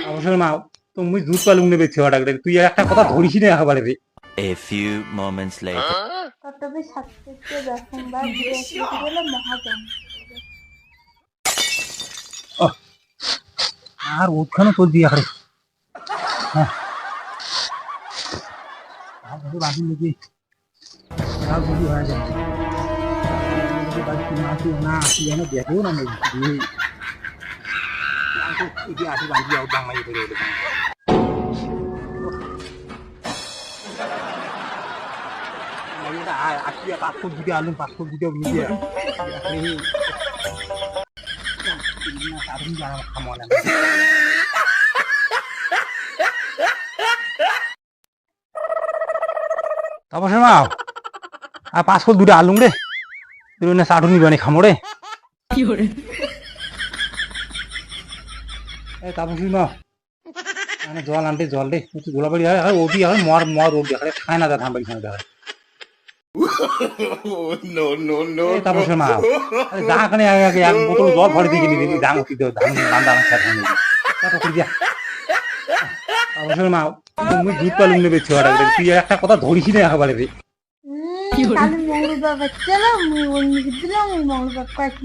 অবসর মা তুমি দুধ পালুং নেবে ছেলেটাকে তুই আর একটা কথা ধরিস না একেবারে রে। A few moments later. তবে সাতকে দশমবার গেলে মহাজন আর ওখানে তোর দিয়ে আরে হ্যাঁ বাকি নাকি আর বুঝি হয়ে যায় বাকি মাছি না আসি যেন দেখেও না নেই এটি আসি বাকি আউট বাংলায় করে ওদের আসি পাঁচশো দিতে আলুম 500 দিতেও নিয়ে সাধারণ যারা খামলা তারপর মা আর 500 দুটো আলুম রে তুই না চাটু নিবানি খামো রে কি করে তারপর মা মানে জল আনতে জল রে তুই গোলাবাড়ি হয় আর ওটি হয় মর মর রোড দেখালে খায় না ধান বাড়ি খানে দেখায় No, no, no. তারপর মা যা খানে আগে এক বোতল জল ভরে দিয়ে গেলি দিবি ধান উঠি দেও ধান বান্দা আমার সাথে কত করে দিয়া তারপর মা তুমি দুধ পালুম নেবে ছেলেটাকে তুই একটা কথা ধরিস না একেবারে রে তাহলে মঙ্গলবার বাচ্চা না মঙ্গলবার দিলাম মঙ্গলবার কয়েক